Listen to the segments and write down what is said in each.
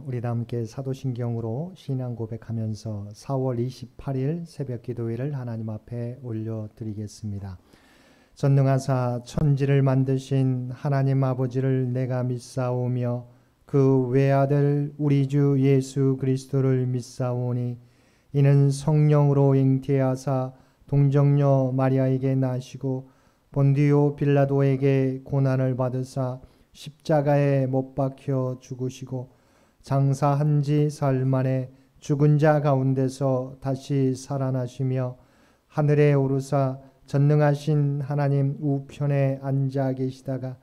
우리 다 함께 사도신경으로 신앙 고백하면서 4월 28일 새벽 기도회를 하나님 앞에 올려드리겠습니다. 전능하사 천지를 만드신 하나님 아버지를 내가 믿사오며 그 외아들 우리 주 예수 그리스도를 믿사오니 이는 성령으로 잉태하사 동정녀 마리아에게 나시고 본디오 빌라도에게 고난을 받으사 십자가에 못 박혀 죽으시고 장사한 지 사흘 만에 죽은 자 가운데서 다시 살아나시며 하늘에 오르사 전능하신 하나님 우편에 앉아 계시다가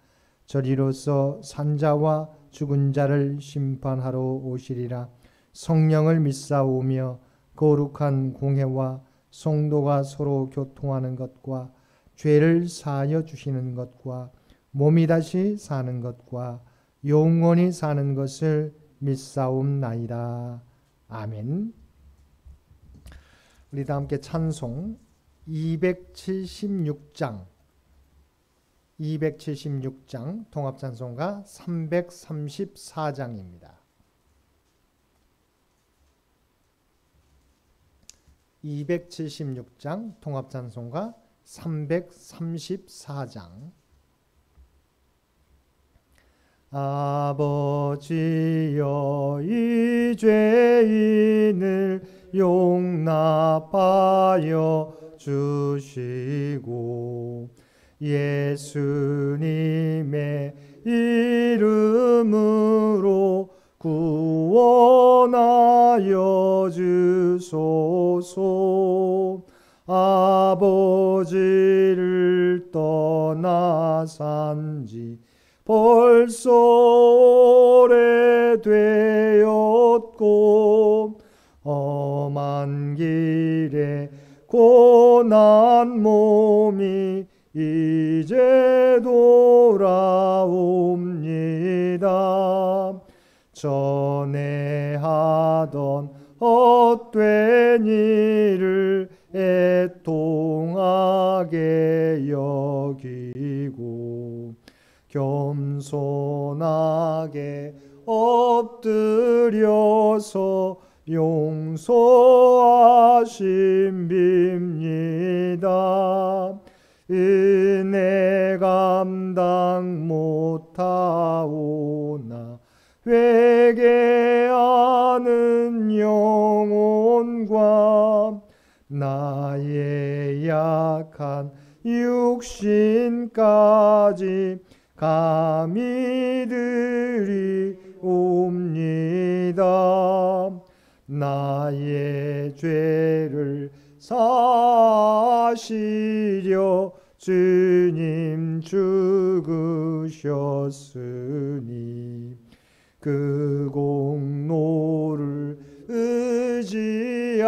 저리로서 산자와 죽은 자를 심판하러 오시리라. 성령을 믿사오며 거룩한 공회와 성도가 서로 교통하는 것과 죄를 사하여 주시는 것과 몸이 다시 사는 것과 영원히 사는 것을 믿사옵나이다. 아멘. 우리 다 함께 찬송 276장 통합찬송가 334장입니다. 276장 통합찬송가 334장. 아버지여 이 죄인을 용납하여 주시고 예수님의 이름으로 구원하여 주소서. 아버지를 떠나 산지 벌써 오래되었고 험한 길에 고난 몸이 이제 돌아옵니다. 전에 하던 헛된 일을 애통하게 여기고 겸손하게 엎드려서 용서하심 빕니다. 은혜 감당 못하오나 회개하는 영혼과 나의 약한 육신까지 감히 드리옵니다. 나의 죄를 사시려 주님 죽으셨으니 그 공로를 의지하여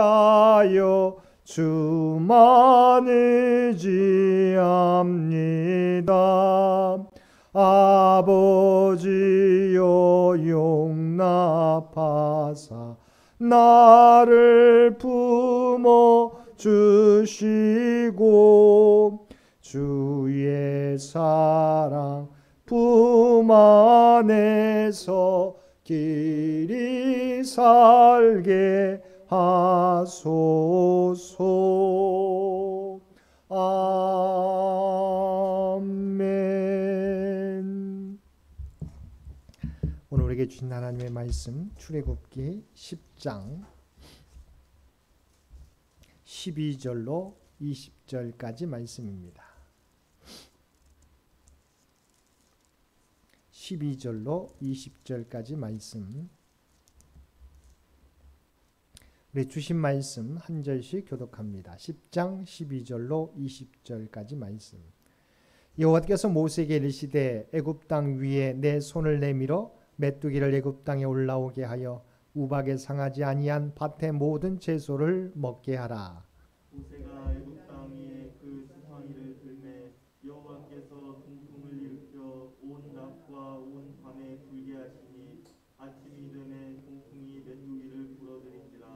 주만 의지합니다. 아버지여 용납하사 나를 품어 주시고 주의 사랑 품 안에서 길이 살게 하소서. 아멘. 오늘 우리에게 주신 하나님의 말씀 출애굽기 10장 12절로 20절까지 말씀입니다. 12절로 20절까지 말씀. 우리 주신 말씀 한 절씩 교독합니다. 10장 12절로 20절까지 말씀. 여호와께서 모세에게 이르시되 애굽 땅 위에 내 손을 내밀어 메뚜기를 애굽 땅에 올라오게 하여 우박에 상하지 아니한 밭의 모든 채소를 먹게 하라. 모세가 애굽 땅 위에 그 지팡이를 들매 여호와께서 동풍을 일으켜 온 낮과 온 밤에 불게 하시니 아침이 되매 동풍이 메뚜기를 불어들인지라.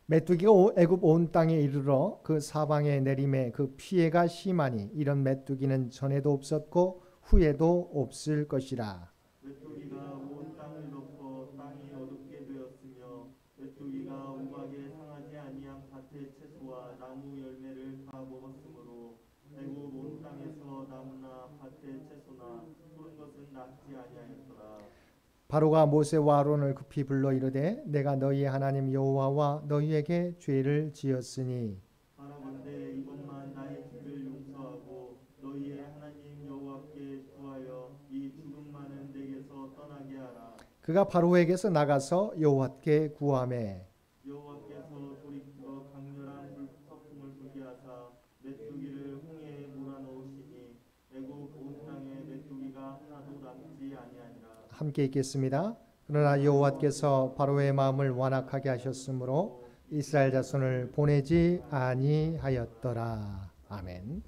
메뚜기가 애굽 온 땅에 이르러 그 사방에 내림에 그 피해가 심하니 이런 메뚜기는 전에도 없었고 후에도 없을 것이라. 메뚜기가 온 땅을 덮어 땅이 어둡게 남지 아니하였더라. 바로가 모세와 아론을 급히 불러 이르되 내가 너희의 하나님 여호와와 너희에게 죄를 지었으니 바라건대 이것만 나의 죄를 용서하고 너희의 하나님 여호와께 구하여 이 죽음만은 내게서 떠나게 하라. 그가 바로에게서 나가서 여호와께 구하매 여호와께서 돌이켜 강렬한 서풍을 불게 하사 메뚜기를 홍해에 몰아넣으시니 애굽 온 땅에 메뚜기가 하나도 남지 아니하니라. 함께 읽겠습니다. 그러나 여호와께서 바로의 마음을 완악하게 하셨으므로 이스라엘 자손을 보내지 아니하였더라. 아멘.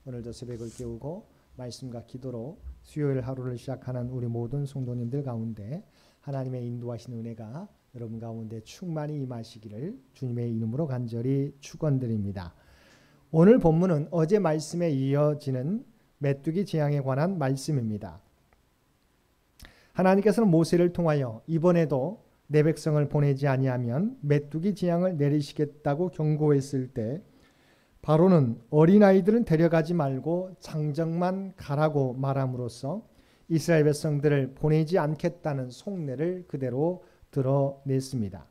오늘도 새벽을 깨우고 말씀과 기도로 수요일 하루를 시작하는 우리 모든 성도님들 가운데 하나님의 인도하신 은혜가 여러분 가운데 충만히 임하시기를 주님의 이름으로 간절히 축원드립니다. 오늘 본문은 어제 말씀에 이어지는 메뚜기 재앙에 관한 말씀입니다. 하나님께서는 모세를 통하여 이번에도 내 백성을 보내지 아니하면 메뚜기 재앙을 내리시겠다고 경고했을 때 바로는 어린아이들은 데려가지 말고 장정만 가라고 말함으로써 이스라엘 백성들을 보내지 않겠다는 속내를 그대로 드러냈습니다.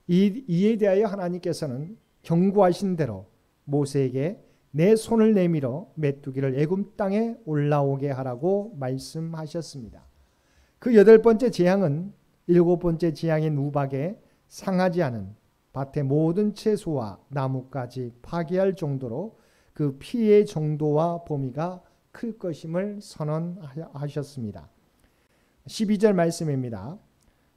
이에 대하여 하나님께서는 경고하신 대로 모세에게 내 손을 내밀어 메뚜기를 애굽 땅에 올라오게 하라고 말씀하셨습니다. 그 8번째 재앙은 7번째 재앙인 우박에 상하지 않은 밭의 모든 채소와 나무까지 파괴할 정도로 그 피해의 정도와 범위가 클 것임을 선언하셨습니다. 12절 말씀입니다.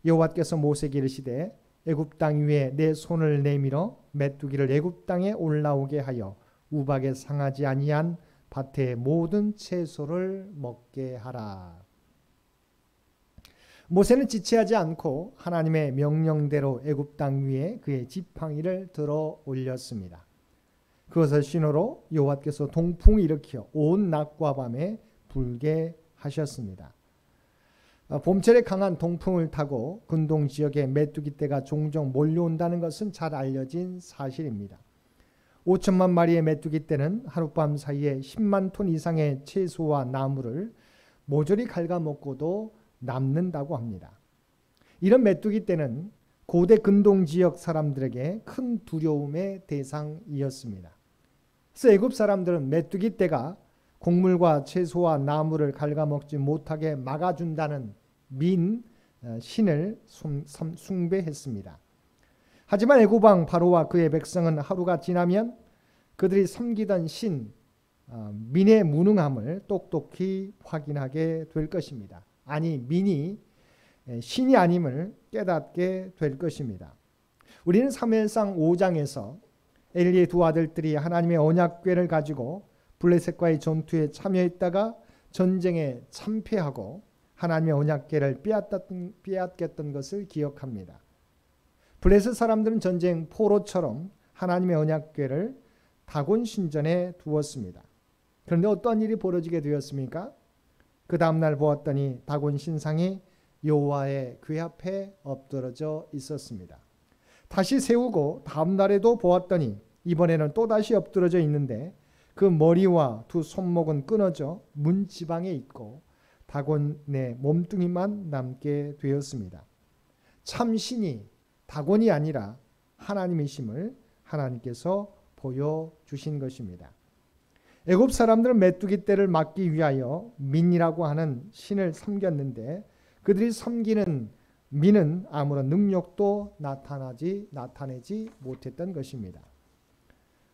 여호와께서 모세에게 이르시되 애굽 땅 위에 내 손을 내밀어 메뚜기를 애굽 땅에 올라오게 하여 우박에 상하지 아니한 밭의 모든 채소를 먹게 하라. 모세는 지체하지 않고 하나님의 명령대로 애굽 땅 위에 그의 지팡이를 들어 올렸습니다. 그것을 신호로 여호와께서 동풍을 일으켜 온 낮과 밤에 불게 하셨습니다. 봄철에 강한 동풍을 타고 근동 지역에 메뚜기 떼가 종종 몰려온다는 것은 잘 알려진 사실입니다. 5천만 마리의 메뚜기 떼는 하룻밤 사이에 10만 톤 이상의 채소와 나무를 모조리 갉아먹고도 남는다고 합니다. 이런 메뚜기 떼는 고대 근동 지역 사람들에게 큰 두려움의 대상이었습니다. 그래서 애굽 사람들은 메뚜기 떼가 곡물과 채소와 나무를 갉아먹지 못하게 막아준다는 신을 숭배했습니다. 하지만 애굽 왕 바로와 그의 백성은 하루가 지나면 그들이 섬기던 민의 무능함을 똑똑히 확인하게 될 것입니다. 아니, 민이 신이 아님을 깨닫게 될 것입니다. 우리는 사무엘상 5장에서 엘리의 두 아들들이 하나님의 언약궤를 가지고 블레셋과의 전투에 참여했다가 전쟁에 참패하고 하나님의 언약궤를 빼앗겼던 것을 기억합니다. 블레셋 사람들은 전쟁 포로처럼 하나님의 언약궤를 다곤 신전에 두었습니다. 그런데 어떤 일이 벌어지게 되었습니까? 그 다음날 보았더니 다곤 신상이 여호와의 궤 앞에 엎드러져 있었습니다. 다시 세우고 다음날에도 보았더니 이번에는 또다시 엎드러져 있는데 그 머리와 두 손목은 끊어져 문지방에 있고 다곤의 몸뚱이만 남게 되었습니다. 참 신이 다곤이 아니라 하나님이심을 하나님께서 보여주신 것입니다. 애굽 사람들은 메뚜기 떼를 막기 위하여 민이라고 하는 신을 섬겼는데 그들이 섬기는 민은 아무런 능력도 나타내지 못했던 것입니다.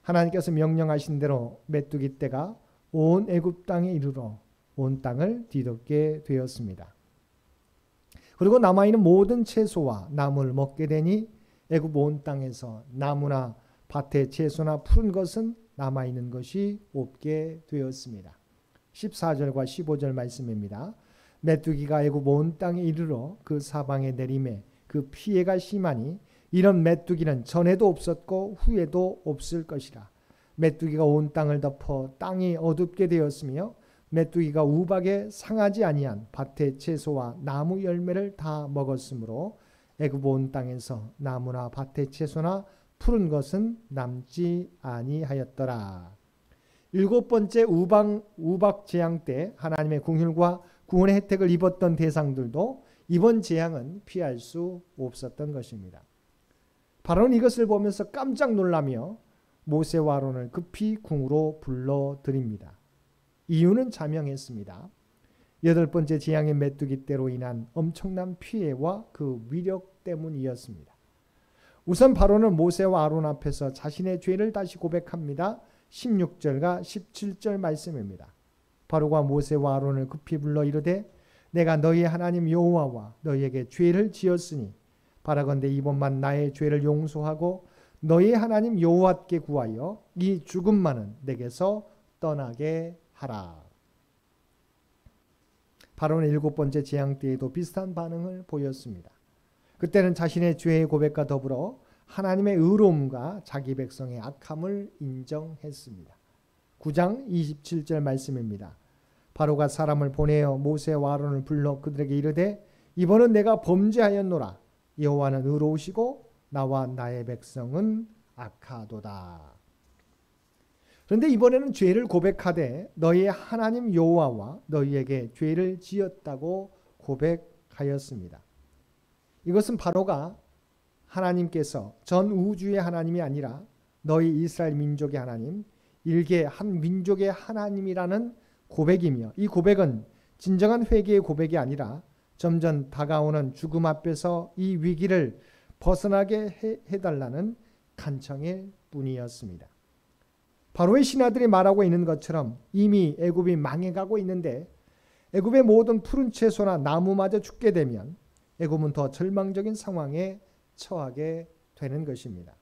하나님께서 명령하신 대로 메뚜기 떼가 온 애굽 땅에 이르러 온 땅을 뒤덮게 되었습니다. 그리고 남아있는 모든 채소와 나무를 먹게 되니 애굽 온 땅에서 나무나 밭의 채소나 푸른 것은 남아있는 것이 없게 되었습니다. 14절과 15절 말씀입니다. 메뚜기가 애굽 온 땅에 이르러 그 사방에 내림에 그 피해가 심하니 이런 메뚜기는 전에도 없었고 후에도 없을 것이라. 메뚜기가 온 땅을 덮어 땅이 어둡게 되었으며 메뚜기가 우박에 상하지 아니한 밭의 채소와 나무 열매를 다 먹었으므로 애굽 온 땅에서 나무나 밭의 채소나 푸른 것은 남지 아니하였더라. 7번째 우박 재앙 때 하나님의 긍휼과 구원의 혜택을 입었던 대상들도 이번 재앙은 피할 수 없었던 것입니다. 바로는 이것을 보면서 깜짝 놀라며 모세와 아론을 급히 궁으로 불러들입니다. 이유는 자명했습니다. 8번째 재앙의 메뚜기 떼로 인한 엄청난 피해와 그 위력 때문이었습니다. 우선 바로는 모세와 아론 앞에서 자신의 죄를 다시 고백합니다. 16절과 17절 말씀입니다. 바로가 모세와 아론을 급히 불러 이르되 내가 너희 하나님 여호와와 너희에게 죄를 지었으니 바라건대 이번만 나의 죄를 용서하고 너희 하나님 여호와께 구하여 이 죽음만은 내게서 떠나게 하라. 바로는 7번째 재앙 때에도 비슷한 반응을 보였습니다. 그때는 자신의 죄의 고백과 더불어 하나님의 의로움과 자기 백성의 악함을 인정했습니다. 9장 27절 말씀입니다. 바로가 사람을 보내어 모세와 아론을 불러 그들에게 이르되 이번은 내가 범죄하였노라. 여호와는 의로우시고 나와 나의 백성은 악하도다. 그런데 이번에는 죄를 고백하되 너희의 하나님 여호와와 너희에게 죄를 지었다고 고백하였습니다. 이것은 바로가 하나님께서 전 우주의 하나님이 아니라 너희 이스라엘 민족의 하나님, 일개 한 민족의 하나님이라는 고백이며 이 고백은 진정한 회개의 고백이 아니라 점점 다가오는 죽음 앞에서 이 위기를 벗어나게 해달라는 간청일 뿐이었습니다. 바로의 신하들이 말하고 있는 것처럼 이미 애굽이 망해가고 있는데 애굽의 모든 푸른 채소나 나무마저 죽게 되면 애굽은 더 절망적인 상황에 처하게 되는 것입니다.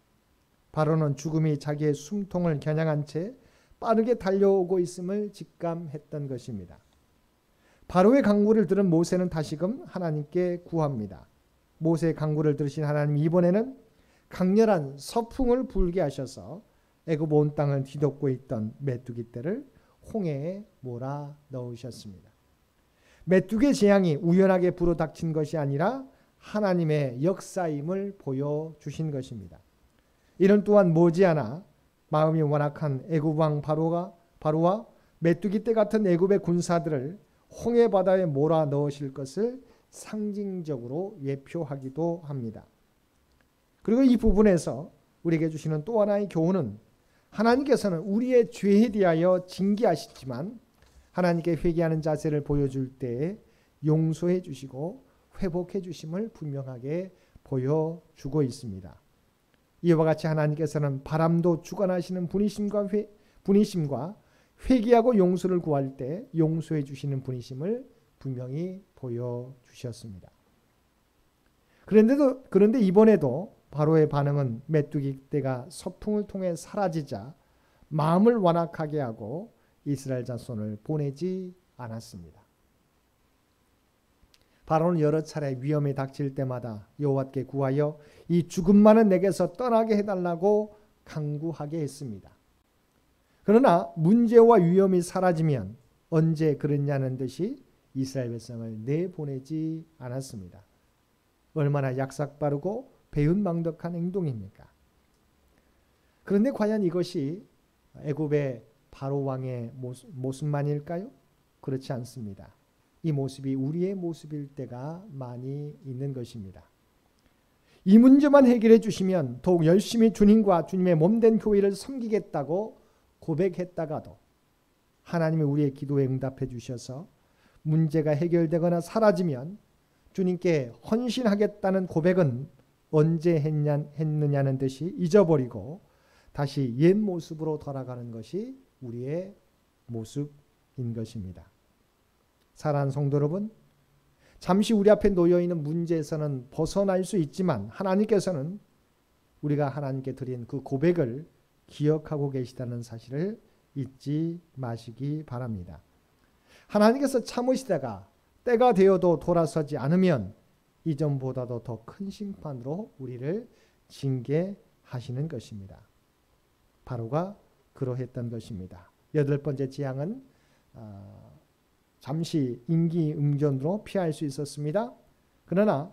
바로는 죽음이 자기의 숨통을 겨냥한 채 빠르게 달려오고 있음을 직감했던 것입니다. 바로의 강구를 들은 모세는 다시금 하나님께 구합니다. 모세의 강구를 들으신 하나님 이번에는 강렬한 서풍을 불게 하셔서 애굽 온 땅을 뒤덮고 있던 메뚜기 떼를 홍해에 몰아 넣으셨습니다. 메뚜기의 재앙이 우연하게 불어닥친 것이 아니라 하나님의 역사임을 보여주신 것입니다. 이는 또한 머지않아 마음이 완악한 애굽 왕 바로와 메뚜기 떼 같은 애굽의 군사들을 홍해 바다에 몰아 넣으실 것을 상징적으로 예표하기도 합니다. 그리고 이 부분에서 우리에게 주시는 또 하나의 교훈은 하나님께서는 우리의 죄에 대하여 징계하시지만 하나님께 회개하는 자세를 보여줄 때에 용서해 주시고 회복해 주심을 분명하게 보여주고 있습니다. 이와 같이 하나님께서는 바람도 주관하시는 분이심과 회개하고 용서를 구할 때 용서해 주시는 분이심을 분명히 보여주셨습니다. 그런데 이번에도 바로의 반응은 메뚜기 떼가 서풍을 통해 사라지자 마음을 완악하게 하고 이스라엘 자손을 보내지 않았습니다. 바로는 여러 차례 위험이 닥칠 때마다 여호와께 구하여 이 죽음만은 내게서 떠나게 해달라고 간구하게 했습니다. 그러나 문제와 위험이 사라지면 언제 그랬냐는 듯이 이스라엘 백성을 내보내지 않았습니다. 얼마나 약삭빠르고 배은망덕한 행동입니까? 그런데 과연 이것이 애굽의 바로 왕의 모습만일까요? 그렇지 않습니다. 이 모습이 우리의 모습일 때가 많이 있는 것입니다. 이 문제만 해결해 주시면 더욱 열심히 주님과 주님의 몸된 교회를 섬기겠다고 고백했다가도 하나님이 우리의 기도에 응답해 주셔서 문제가 해결되거나 사라지면 주님께 헌신하겠다는 고백은 언제 했느냐는 듯이 잊어버리고 다시 옛 모습으로 돌아가는 것이 우리의 모습인 것입니다. 사랑하는 성도 여러분, 잠시 우리 앞에 놓여있는 문제에서는 벗어날 수 있지만 하나님께서는 우리가 하나님께 드린 그 고백을 기억하고 계시다는 사실을 잊지 마시기 바랍니다. 하나님께서 참으시다가 때가 되어도 돌아서지 않으면 이전보다도 더 큰 심판으로 우리를 징계하시는 것입니다. 바로가 그러했던 것입니다. 8번째 재앙은 잠시 임기응변으로 피할 수 있었습니다. 그러나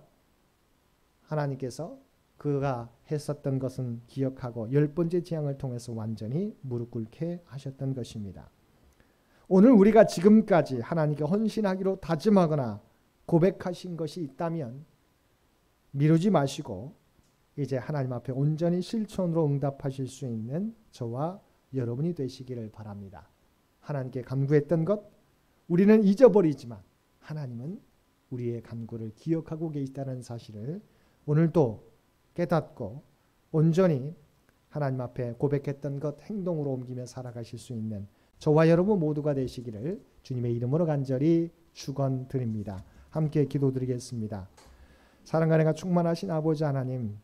하나님께서 그가 했었던 것은 기억하고 10번째 재앙을 통해서 완전히 무릎 꿇게 하셨던 것입니다. 오늘 우리가 지금까지 하나님께 헌신하기로 다짐하거나 고백하신 것이 있다면 미루지 마시고 이제 하나님 앞에 온전히 실천으로 응답하실 수 있는 저와 여러분이 되시기를 바랍니다. 하나님께 간구했던 것 우리는 잊어버리지만 하나님은 우리의 간구를 기억하고 계시다는 사실을 오늘도 깨닫고 온전히 하나님 앞에 고백했던 것 행동으로 옮기며 살아가실 수 있는 저와 여러분 모두가 되시기를 주님의 이름으로 간절히 축원드립니다. 함께 기도드리겠습니다. 사랑과 은혜가 충만하신 아버지 하나님,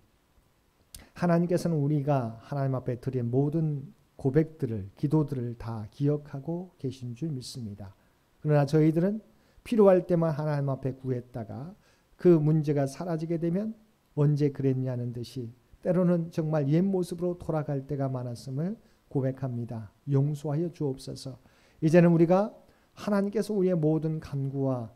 하나님께서는 우리가 하나님 앞에 드린 모든 고백들을, 기도들을 다 기억하고 계신 줄 믿습니다. 그러나 저희들은 필요할 때만 하나님 앞에 구했다가 그 문제가 사라지게 되면 언제 그랬냐는 듯이 때로는 정말 옛 모습으로 돌아갈 때가 많았음을 고백합니다. 용서하여 주옵소서. 이제는 우리가 하나님께서 우리의 모든 간구와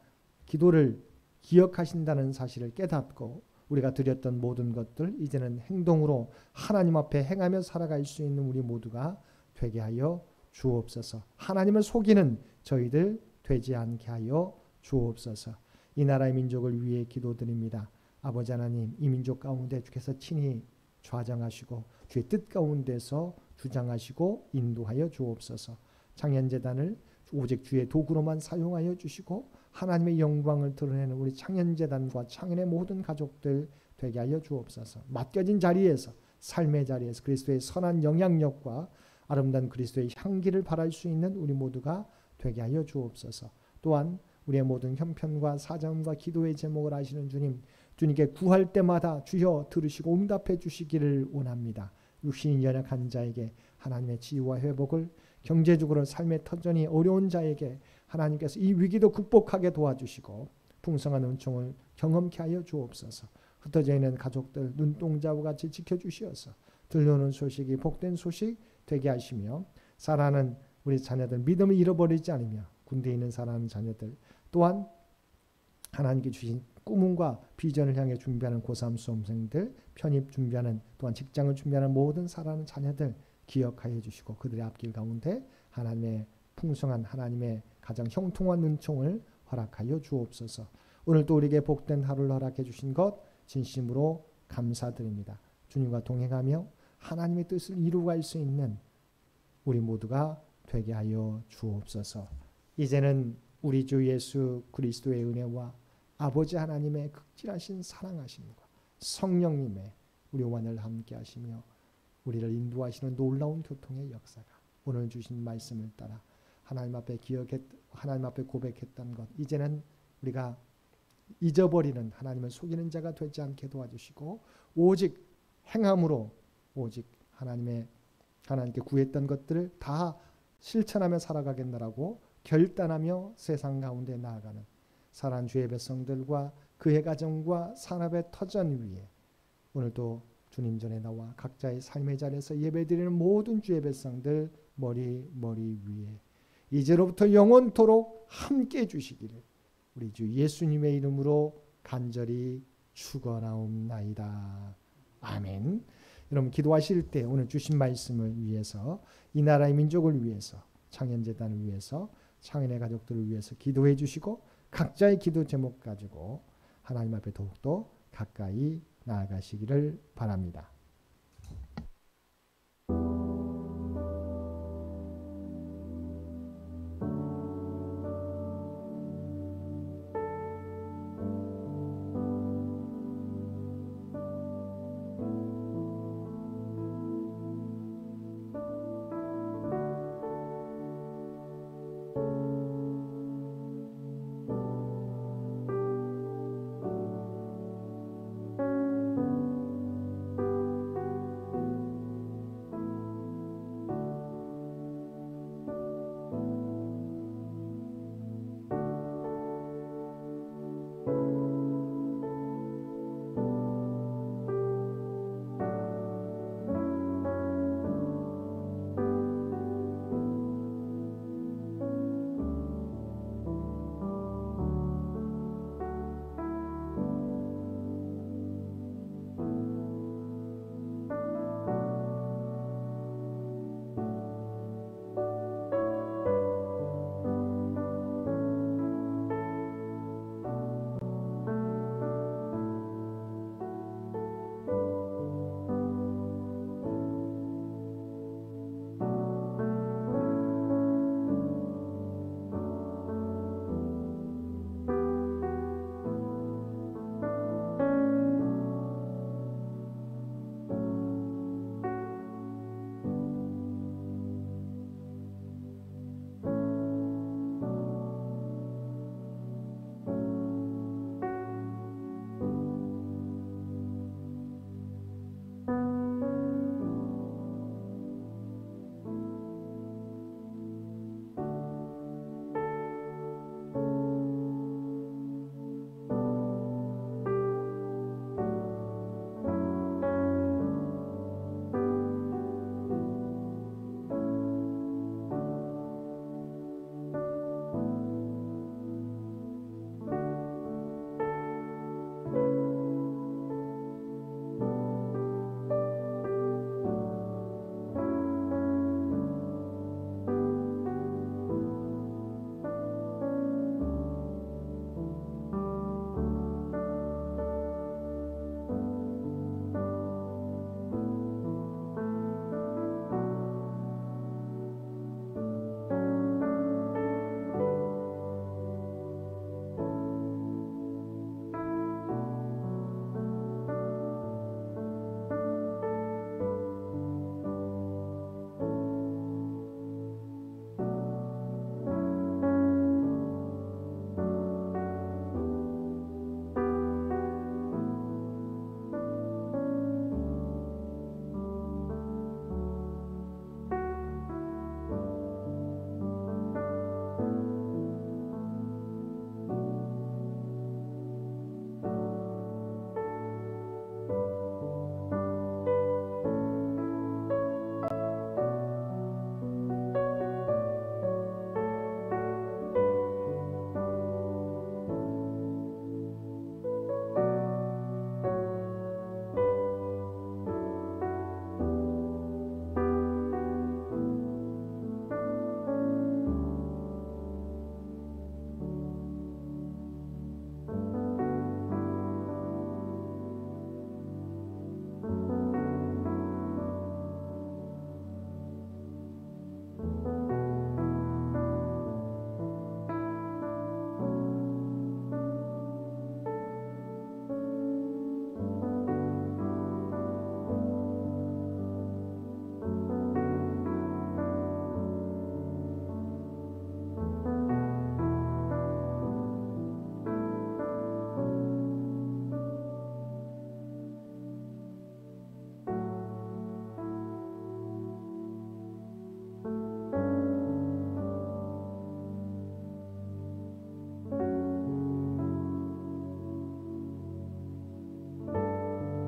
기도를 기억하신다는 사실을 깨닫고 우리가 드렸던 모든 것들 이제는 행동으로 하나님 앞에 행하며 살아갈 수 있는 우리 모두가 되게 하여 주옵소서. 하나님을 속이는 저희들 되지 않게 하여 주옵소서. 이 나라의 민족을 위해 기도드립니다. 아버지 하나님, 이 민족 가운데 주께서 친히 좌정하시고 주의 뜻 가운데서 주장하시고 인도하여 주옵소서. 창현재단을 오직 주의 도구로만 사용하여 주시고 하나님의 영광을 드러내는 우리 창현재단과 창현의 모든 가족들 되게 하여 주옵소서. 맡겨진 자리에서 삶의 자리에서 그리스도의 선한 영향력과 아름다운 그리스도의 향기를 발할 수 있는 우리 모두가 되게 하여 주옵소서. 또한 우리의 모든 형편과 사정과 기도의 제목을 아시는 주님, 주님께 구할 때마다 주여 들으시고 응답해 주시기를 원합니다. 육신이 연약한 자에게 하나님의 치유와 회복을, 경제적으로 삶의 터전이 어려운 자에게 하나님께서 이 위기도 극복하게 도와주시고 풍성한 은총을 경험케 하여 주옵소서. 흩어져 있는 가족들 눈동자와 같이 지켜주시어서 들려오는 소식이 복된 소식 되게 하시며 살아가는 우리 자녀들 믿음을 잃어버리지 않으며 군대에 있는 살아가는 자녀들 또한 하나님께 주신 꿈과 비전을 향해 준비하는 고3 수험생들, 편입 준비하는 또한 직장을 준비하는 모든 살아가는 자녀들 기억하여 주시고 그들의 앞길 가운데 하나님의 풍성한 하나님의 가장 형통한 은총을 허락하여 주옵소서. 오늘도 우리에게 복된 하루를 허락해 주신 것 진심으로 감사드립니다. 주님과 동행하며 하나님의 뜻을 이루어갈 수 있는 우리 모두가 되게 하여 주옵소서. 이제는 우리 주 예수 그리스도의 은혜와 아버지 하나님의 극진하신 사랑하심과 성령님의 우리와 늘 함께 하시며 우리를 인도하시는 놀라운 교통의 역사가 오늘 주신 말씀을 따라 하나님 앞에 하나님 앞에 고백했던 것 이제는 우리가 잊어버리는 하나님을 속이는 자가 되지 않게 도와주시고 오직 행함으로 오직 하나님께 구했던 것들을 다 실천하며 살아가겠노라고 결단하며 세상 가운데 나아가는 사랑하는 주의 백성들과 그의 가정과 산업의 터전 위에 오늘도 주님 전에 나와 각자의 삶의 자리에서 예배드리는 모든 주의 백성들 머리 위에 이제로부터 영원토록 함께 해주시기를 우리 주 예수님의 이름으로 간절히 축원하옵나이다. 아멘. 여러분 기도하실 때 오늘 주신 말씀을 위해서 이 나라의 민족을 위해서 창현재단을 위해서 창현의 가족들을 위해서 기도해 주시고 각자의 기도 제목 가지고 하나님 앞에 더욱더 가까이 나아가시기를 바랍니다.